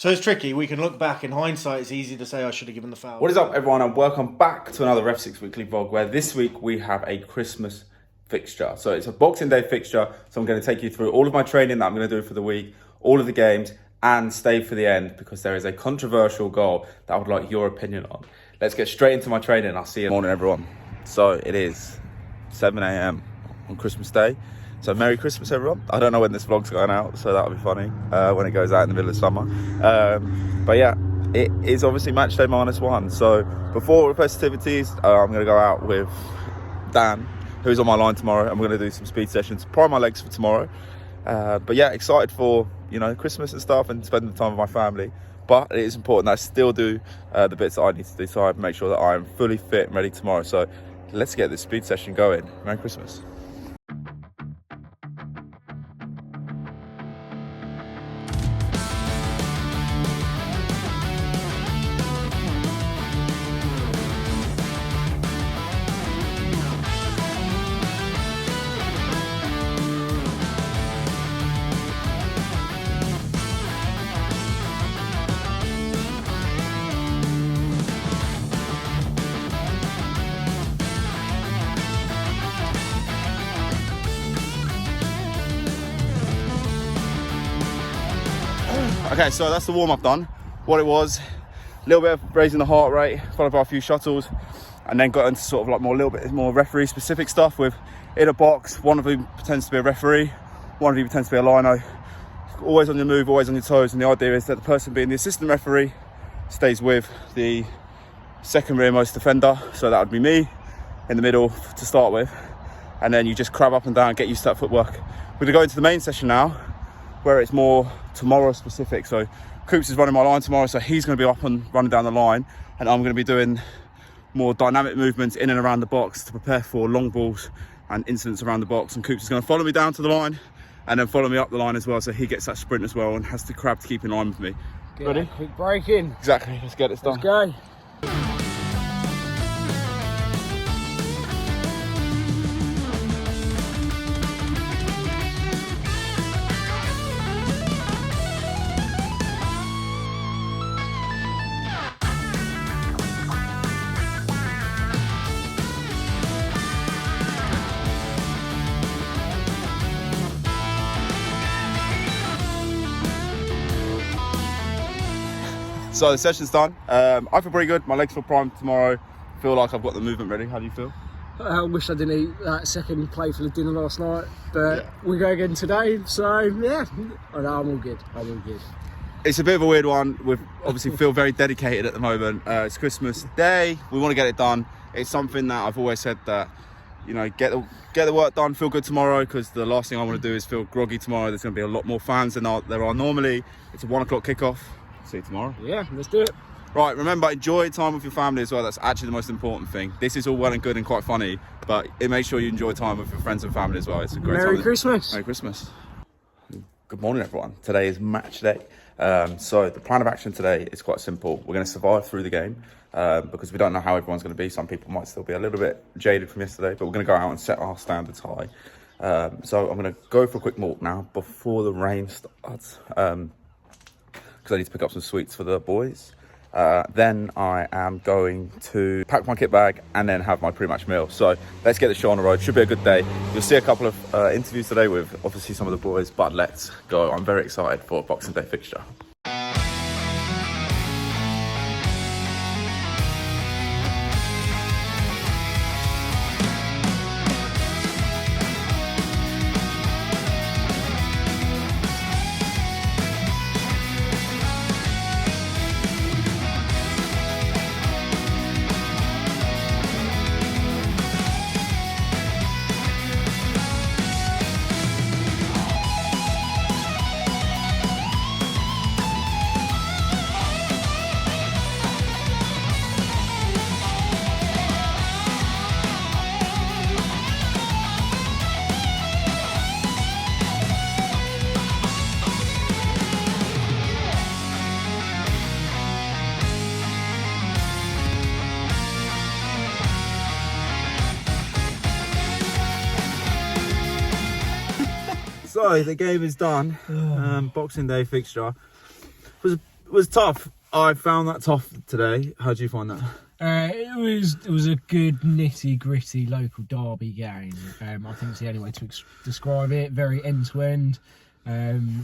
So it's tricky. We can look back in hindsight. It's easy to say I should have given the foul. What is up, everyone, and welcome back to another REFSIX weekly vlog, where this week we have a Christmas fixture. So it's a Boxing Day fixture. So I'm going to take you through all of my training that I'm going to do for the week, all of the games, and stay for the end because there is a controversial goal that I would like your opinion on. Let's get straight into my training. I'll see you in the morning, everyone. So it is 7 a.m. on Christmas Day. So Merry Christmas, everyone. I don't know when this vlog's going out, so that'll be funny when it goes out in the middle of summer. But yeah, it is obviously match day -1. So before the festivities, I'm going to go out with Dan, who's on my line tomorrow, and we're going to do some speed sessions, prime my legs for tomorrow. But yeah, excited for, you know, Christmas and stuff and spending the time with my family. But it is important that I still do the bits that I need to do, so I make sure that I am fully fit and ready tomorrow. So let's get this speed session going. Merry Christmas. Okay, so that's the warm-up done. What it was, a little bit of raising the heart rate, followed by a few shuttles, and then got into sort of like a little bit more referee specific stuff with in a box. One of them pretends to be a referee, one of you pretends to be a lino. Always on your move, always on your toes, and the idea is that the person being the assistant referee stays with the second rearmost defender, so that would be me in the middle to start with, and then you just crab up and down, get used to that footwork. We're gonna go into the main session now, where it's more tomorrow specific. So Coops is running my line tomorrow, so he's going to be up and running down the line, and I'm going to be doing more dynamic movements in and around the box to prepare for long balls and incidents around the box. And Coops is going to follow me down to the line and then follow me up the line as well, so he gets that sprint as well and has to crab to keep in line with me. Ready? Quick break in. Exactly, let's get this done. Let's go. So the session's done. I feel pretty good. My legs feel primed tomorrow. Feel like I've got the movement ready. How do you feel? I wish I didn't eat that second plateful of dinner last night, but we go again today, so yeah, I'm all good. I'm all good. It's a bit of a weird one. We obviously feel very dedicated at the moment. It's Christmas Day. We want to get it done. It's something that I've always said that, you know, get the work done, feel good tomorrow, because the last thing I want to do is feel groggy tomorrow. There's going to be a lot more fans than there are normally. It's a 1 o'clock kickoff. See you tomorrow. Yeah, let's do it. Right, remember, enjoy time with your family as well. That's actually the most important thing. This is all well and good and quite funny, but make sure you enjoy time with your friends and family as well. It's a great time. Merry Christmas. Merry Christmas. Good morning, everyone. Today is match day. So the plan of action today is quite simple. We're going to survive through the game because we don't know how everyone's going to be. Some people might still be a little bit jaded from yesterday, but we're going to go out and set our standards high. So I'm going to go for a quick walk now before the rain starts. Because I need to pick up some sweets for the boys. Then I am going to pack my kit bag and then have my pre-match meal. So let's get the show on the road. Should be a good day. You'll see a couple of interviews today with obviously some of the boys, but let's go. I'm very excited for a Boxing Day fixture. So the game is done. Boxing Day fixture was was tough. I found that tough today. How do you find that? It was a good nitty gritty local derby game. I think it's the only way to describe it. Very end to end.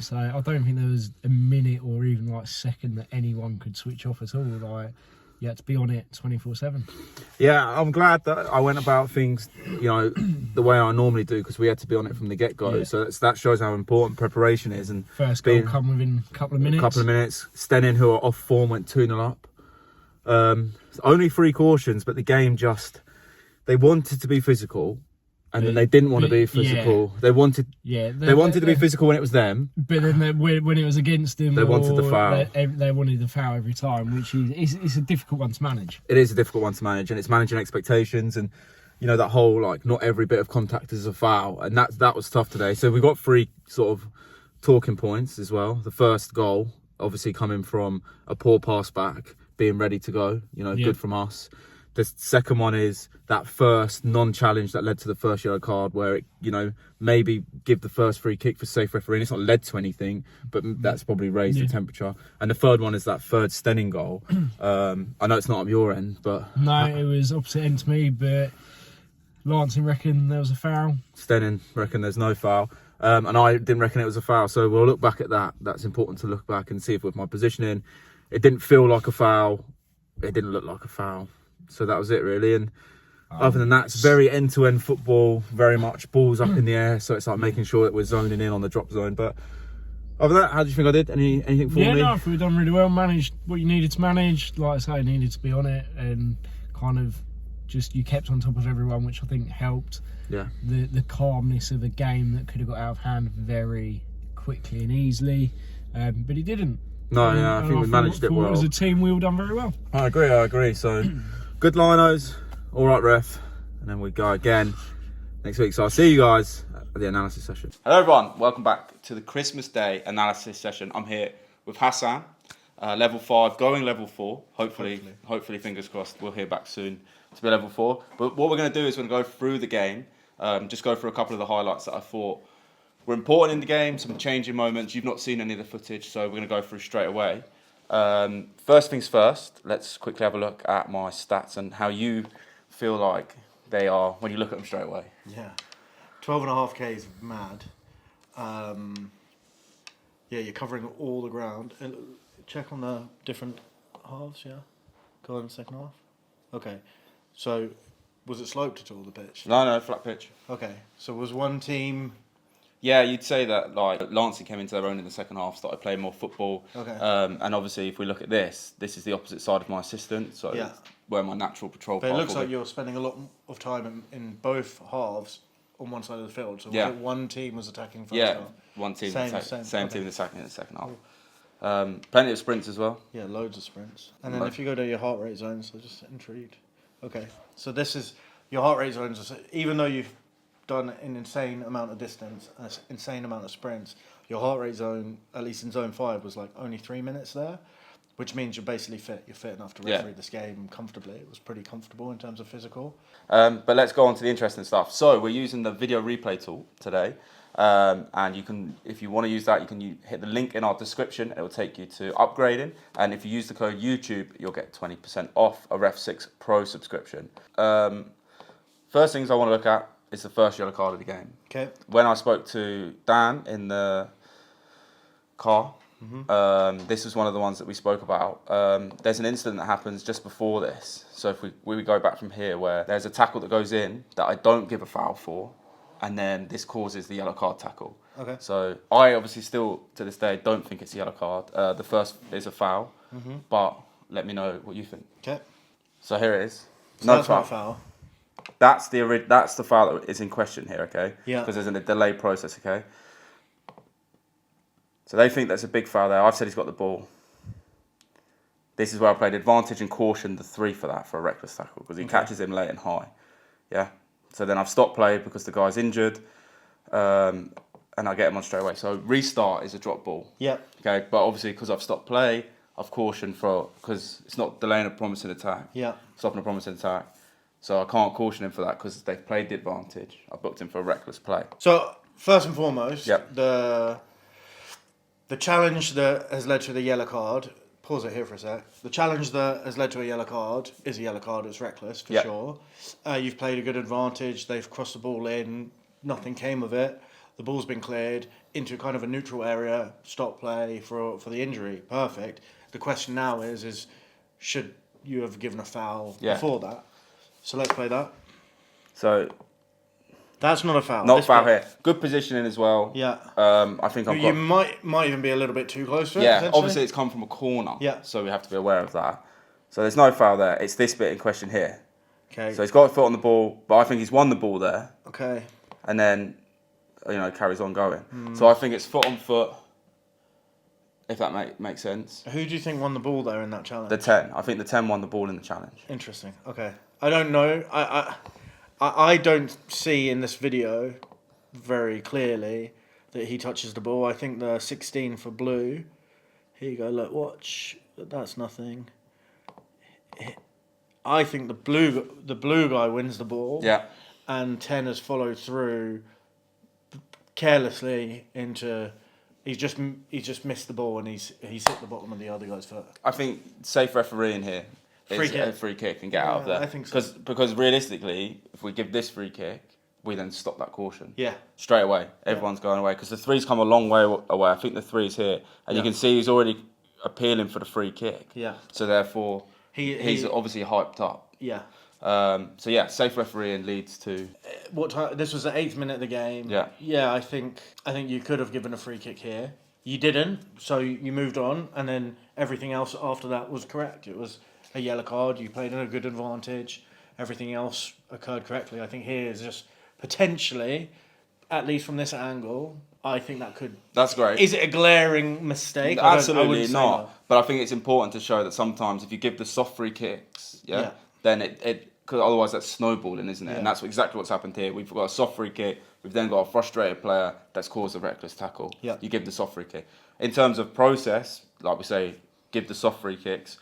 So I don't think there was a minute or even like second that anyone could switch off at all. Like you had to be on it 24/7. Yeah, I'm glad that I went about things, the way I normally do, because we had to be on it from the get-go. Yeah. So that shows how important preparation is. And first goal come within a couple of minutes. Steyning, who are off form, went 2-0 up. Only 3 cautions, but the game they wanted to be physical. And then they didn't want to be physical. Yeah. They wanted to be physical when it was them. But then when it was against them, they wanted the foul. They wanted the foul every time, which is a difficult one to manage. It is a difficult one to manage, and it's managing expectations, and that whole not every bit of contact is a foul, and that was tough today. So we got 3 sort of talking points as well. The first goal, obviously coming from a poor pass back, being ready to go. Good from us. The second one is that first non-challenge that led to the first yellow card, where it, maybe give the first free kick for safe refereeing. It's not led to anything, but that's probably raised the temperature. And the third one is that third Steyning goal. I know it's not on your end, but... No, it was opposite end to me, but Lancing reckon there was a foul. Steyning reckon there's no foul. And I didn't reckon it was a foul, so we'll look back at that. That's important to look back and see if with my positioning, it didn't feel like a foul. It didn't look like a foul. So that was it, really. And other than that, it's very end-to-end football, very much balls up in the air. So it's like making sure that we're zoning in on the drop zone. But other than that, how do you think I did? Anything for me? Yeah, no, I thought we've done really well. Managed what you needed to manage. Like I say, needed to be on it. And kind of just, you kept on top of everyone, which I think helped. Yeah. The calmness of a game that could have got out of hand very quickly and easily. But it didn't. No, yeah, I think we managed it well. As a team, we all done very well. I agree. So... Good linos, all right, ref, and then we go again next week. So I'll see you guys at the analysis session. Hello, everyone. Welcome back to the Christmas Day analysis session. I'm here with Hassan, level 5, going level 4. Hopefully, fingers crossed, we'll hear back soon to be level 4. But what we're going to do is we're going to go through the game, just go through a couple of the highlights that I thought were important in the game, some changing moments. You've not seen any of the footage, so we're going to go through straight away. First things first, let's quickly have a look at my stats and how you feel like they are when you look at them straight away. Yeah, 12.5k is mad. You're covering all the ground. And check on the different halves, yeah? Go on the second half. Okay, so was it sloped at all, the pitch? No, flat pitch. Okay, so was one team... Yeah, you'd say that Lancing came into their own in the second half, started playing more football. Okay. And obviously, if we look at this is the opposite side of my assistant, so where my natural patrol. But it looks like you're spending a lot of time in both halves on one side of the field. So one team was attacking first half. One team same team attacking in the second half. Plenty of sprints as well. Yeah, loads of sprints. And then if you go to your heart rate zones, I'm just intrigued. Okay, so this is your heart rate zones. Even though you've done an insane amount of distance, an insane amount of sprints, your heart rate zone, at least in zone 5, was like only 3 minutes there, which means you're basically fit. You're fit enough to referee this game comfortably. It was pretty comfortable in terms of physical. But let's go on to the interesting stuff. So we're using the video replay tool today, and you can, if you want to use that, you can hit the link in our description. It will take you to upgrading, and if you use the code YouTube, you'll get 20% off a REFSIX Pro subscription. First things I want to look at is the first yellow card of the game. Okay. When I spoke to Dan in the car, this was one of the ones that we spoke about. There's an incident that happens just before this. So if we go back from here, where there's a tackle that goes in that I don't give a foul for, and then this causes the yellow card tackle. Okay. So I obviously still, to this day, don't think it's a yellow card. The first is a foul, but let me know what you think. Okay. So here it is. So no foul. That's the foul that is in question here, okay? Yeah. Because there's a delay process, okay? So they think that's a big foul there. I've said he's got the ball. This is where I played advantage and caution the 3 for that, for a reckless tackle, because he catches him late and high. Yeah? So then I've stopped play because the guy's injured, and I get him on straight away. So restart is a drop ball. Yeah. Okay, but obviously because I've stopped play, I've cautioned because it's not delaying a promising attack. Yeah. Stopping a promising attack. So I can't caution him for that because they've played the advantage. I booked him for a reckless play. So first and foremost, the challenge that has led to the yellow card, pause it here for a sec. The challenge that has led to a yellow card is a yellow card. It's reckless for sure. You've played a good advantage. They've crossed the ball in. Nothing came of it. The ball's been cleared into kind of a neutral area. Stop play for the injury. Perfect. The question now is should you have given a foul before that? So let's play that. So that's not a foul. Not foul here. Good positioning as well. Yeah. I think you might even be a little bit too close to it. Yeah. Obviously, it's come from a corner. Yeah. So we have to be aware of that. So there's no foul there. It's this bit in question here. Okay. So he's got a foot on the ball, but I think he's won the ball there. Okay. And then, carries on going. So I think it's foot on foot. If that makes sense. Who do you think won the ball there in that challenge? The 10. I think the 10 won the ball in the challenge. Interesting. Okay. I don't know. I don't see in this video very clearly that he touches the ball. I think the 16 for blue. Here you go. Look, watch. That's nothing. I think the blue guy wins the ball. Yeah. And 10 has followed through carelessly into. He's just missed the ball and he's hit the bottom of the other guy's foot. I think safe refereeing here is a free kick and get out of there. I think so. Because realistically, if we give this free kick, we then stop that caution. Yeah. Straight away. Everyone's going away because the 3's come a long way away. I think the 3's here. And you can see he's already appealing for the free kick. Yeah. So therefore, he's obviously hyped up. Yeah. Safe refereeing leads to what time? This was the 8th minute of the game. Yeah. Yeah, I think you could have given a free kick here. You didn't, so you moved on, and then everything else after that was correct. It was a yellow card. You played in a good advantage. Everything else occurred correctly. I think here is just potentially, at least from this angle, I think that could. That's great. Is it a glaring mistake? Absolutely not. But I think it's important to show that sometimes if you give the soft free kicks, then because otherwise that's snowballing, isn't it? Yeah. And that's exactly what's happened here. We've got a soft free kick. We've then got a frustrated player that's caused a reckless tackle. Yeah. You give the soft free kick. In terms of process, like we say, give the soft free kicks.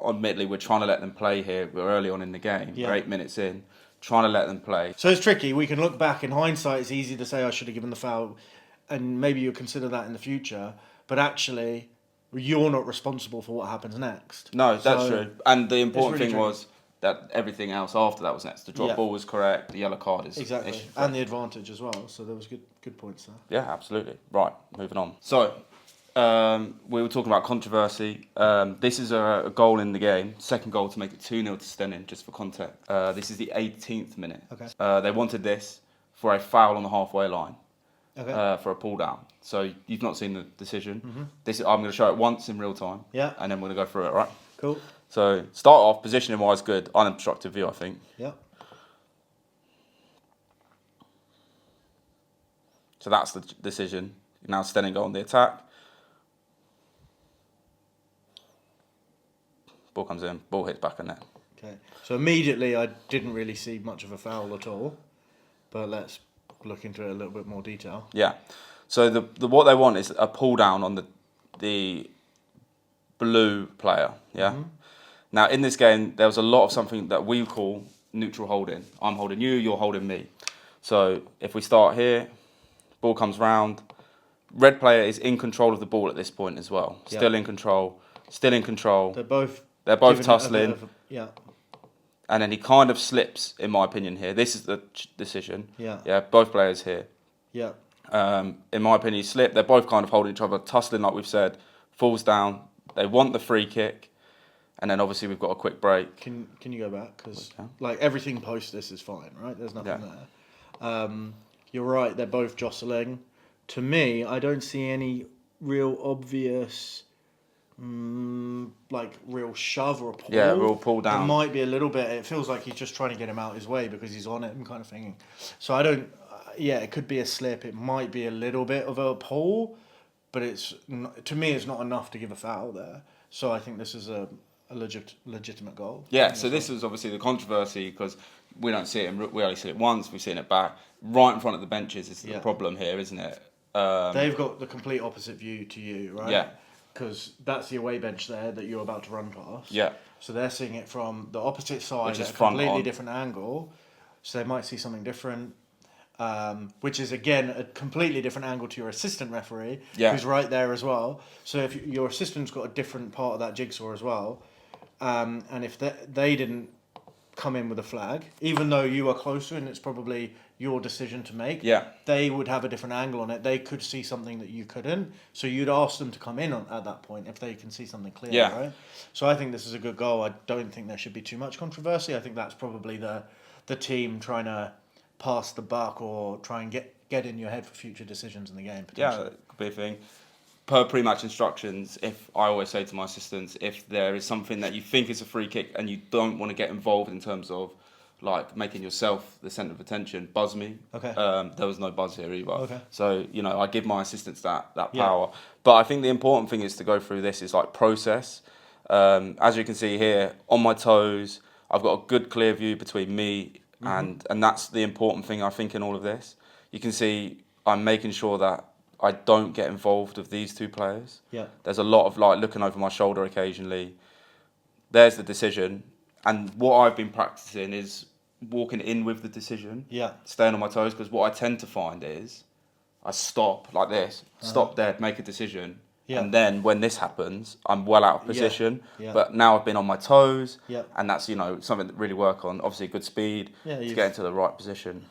Admittedly, we're trying to let them play here. We're early on in the game. Yeah. We're 8 minutes in. Trying to let them play. So it's tricky. We can look back in hindsight. It's easy to say I should have given the foul, and maybe you'll consider that in the future. But actually, you're not responsible for what happens next. No, that's true. And the important really thing was that everything else after that was next. The drop ball was correct. The yellow card is exactly, and the advantage as well. So there was good points there. Yeah, absolutely. Right, moving on. So we were talking about controversy. This is a goal in the game. Second goal to make it 2-0 to Steyning, just for context. This is the 18th minute. Okay. They wanted this for a foul on the halfway line. Okay. For a pull down. So you've not seen the decision. Mm-hmm. I'm going to show it once in real time. Yeah. And then we're going to go through it, right? Cool. So start off, positioning wise, good. Unobstructed view, I think. Yeah. So that's the decision. Now Steyning go on the attack. Ball comes in, ball hits back in net. Okay. So immediately I didn't really see much of a foul at all, but let's look into it a little bit more detail. Yeah. So the what they want is a pull down on the blue player. Yeah. Mm-hmm. Now in this game there was a lot of something that we call neutral holding. I'm holding you, you're holding me. So if we start here, ball comes round. Red player is in control of the ball at this point as well. Yeah. Still in control. Still in control. They're both tussling. Yeah. And then he kind of slips, in my opinion, here. This is the decision. Yeah. Yeah, both players here. Yeah. In my opinion, he slipped. They're both kind of holding each other, tussling, like we've said. Falls down. They want the free kick. And then obviously we've got a quick break. Can you go back? Because like everything post this is fine, right? There's nothing there. You're right. They're both jostling. To me, I don't see any real obvious, like real shove or a pull. Yeah, real pull down. It might be a little bit. It feels like he's just trying to get him out his way because he's on it and kind of thinking. So I don't. Yeah, it could be a slip. It might be a little bit of a pull, but to me, it's not enough to give a foul there. So I think this is a legitimate goal. Yeah. So this was obviously the controversy because we don't see it. We only see it once. We've seen it back right in front of the benches. Is the problem here, isn't it? They've got the complete opposite view to you, right? Yeah. Because that's the away bench there that you're about to run past. Yeah. So they're seeing it from the opposite side, which is at a completely front on. different angle. So they might see something different. which is again a completely different angle to your assistant referee, Yeah. who's right there as well. So if your assistant's got a different part of that jigsaw as well, and if they didn't come in with a flag, even though you are closer and it's probably your decision to make, they would have a different angle on it. They could see something that you couldn't, so you'd ask them to come in at that point if they can see something clear, right? So I think this is a good goal. I don't think there should be too much controversy. I think that's probably the team trying to pass the buck or try and get in your head for future decisions in the game. Yeah, that could be a thing. Per pre-match instructions, if I always say to my assistants, if there is something that you think is a free kick and you don't want to get involved in terms of like making yourself the centre of attention, buzz me. Okay. There was no buzz here either. Okay. So, I give my assistants that power. But I think the important thing is to go through this is like process. As you can see here, on my toes, I've got a good clear view between me and that's the important thing I think in all of this. You can see I'm making sure that I don't get involved with these two players. Yeah. There's a lot of like looking over my shoulder occasionally. There's the decision. And what I've been practicing is walking in with the decision. Yeah. Staying on my toes, because what I tend to find is I stop like this, stop dead, make a decision. Yeah. And then when this happens, I'm well out of position. Yeah. But now I've been on my toes. Yeah. And that's, something to really work on. Obviously good speed to get into the right position.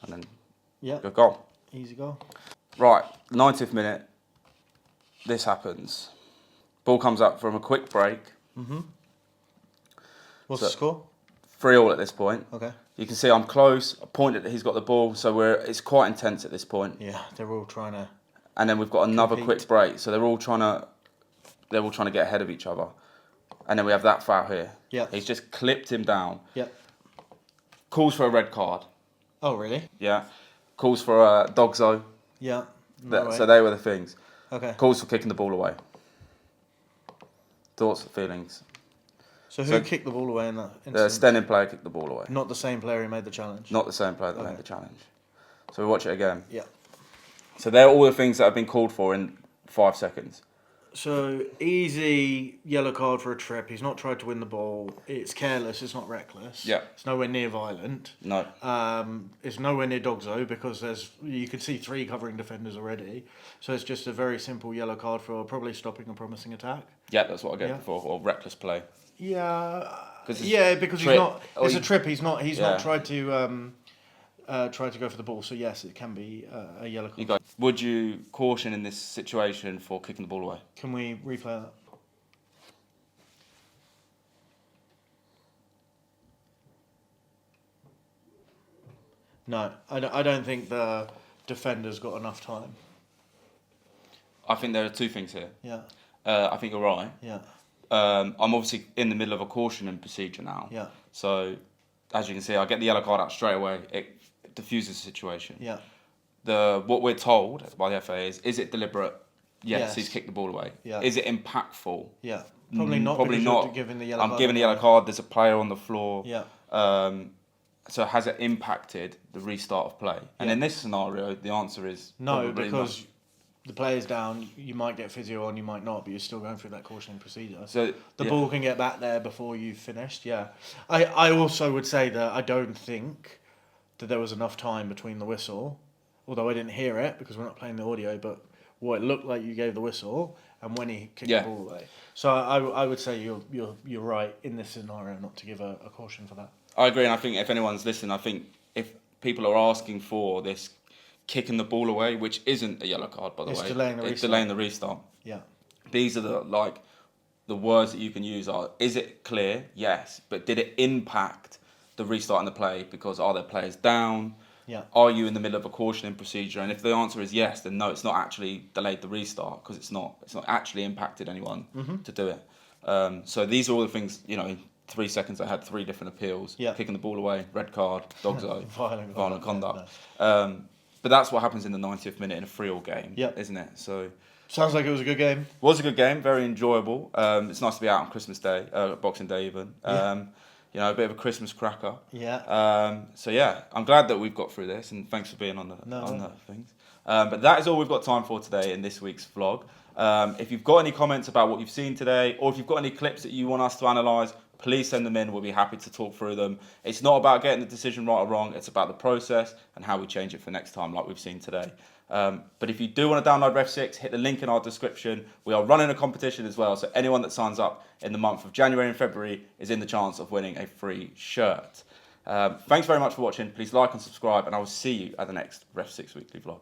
And then good goal. Easy goal. Right, 90th minute. This happens. Ball comes up from a quick break. What's the score? 3-3 at this point. Okay. You can see I'm close. I pointed that he's got the ball, so it's quite intense at this point. Yeah, they're all trying to. And then we've got another quick break, so they're all trying to get ahead of each other. And then we have that foul here. Yeah. He's just clipped him down. Yeah. Calls for a red card. Oh, really? Yeah. Calls for a dogzo. Yeah. So they were the things. Okay. Calls for kicking the ball away. Thoughts, feelings. So who kicked the ball away in that instance? The Steyning player kicked the ball away. Not the same player who made the challenge? Not the same player that made the challenge. So we watch it again. Yeah. So they're all the things that have been called for in 5 seconds. So easy yellow card for a trip. He's not tried to win the ball. It's careless. It's not reckless. Yeah. It's nowhere near violent. No. It's nowhere near dogzo because you can see 3 covering defenders already. So it's just a very simple yellow card for probably stopping a promising attack. Yeah, that's what I get before, or reckless play. Yeah. Because trip, he's not. It's a trip. He's not tried to. Try to go for the ball, so yes, it can be a yellow card. Would you caution in this situation for kicking the ball away? Can we replay that? No, I don't think the defender's got enough time. I think there are 2 things here. Yeah. I think you're right. Yeah. I'm obviously in the middle of a cautioning procedure now. Yeah. So, as you can see, I get the yellow card out straight away. It diffuses the situation. Yeah. What we're told by the FA is it deliberate? Yes, he's kicked the ball away. Yeah. Is it impactful? Yeah. Probably not. Probably not. Giving the yellow card. I'm giving the yellow card. There's a player on the floor. Yeah. So has it impacted the restart of play? And in this scenario, the answer is no, because the player's down. You might get physio on, you might not, but you're still going through that cautioning procedure. So the ball can get back there before you've finished. Yeah. I also would say that I don't think that there was enough time between the whistle, although I didn't hear it because we're not playing the audio, but what it looked like you gave the whistle and when he kicked the ball away. So I would say you're right in this scenario not to give a caution for that. I agree, and I think if anyone's listening, I think if people are asking for this kicking the ball away, which isn't a yellow card, by the way. It's delaying the restart. Yeah. These are the words that you can use are, is it clear? Yes. But did it impact the restart in the play? Because are there players down? Yeah. Are you in the middle of a cautioning procedure? And if the answer is yes, then no, it's not actually delayed the restart because it's not actually impacted anyone to do it. So these are all the things, in 3 seconds I had 3 different appeals. Yeah. Kicking the ball away, red card, dogzo, violent conduct. No. But that's what happens in the 90th minute in a 3-3 game, isn't it? So sounds like it was a good game. Was a good game, very enjoyable. It's nice to be out on Christmas Day, Boxing Day even. A bit of a Christmas cracker. Yeah. So yeah, I'm glad that we've got through this, and thanks for being on the things. But that is all we've got time for today in this week's vlog. If you've got any comments about what you've seen today, or if you've got any clips that you want us to analyse, please send them in. We'll be happy to talk through them. It's not about getting the decision right or wrong. It's about the process and how we change it for next time, like we've seen today. But if you do want to download REFSIX, hit the link in our description. We are running a competition as well, so anyone that signs up in the month of January and February is in the chance of winning a free shirt. Thanks very much for watching. Please like and subscribe, and I will see you at the next REFSIX weekly vlog.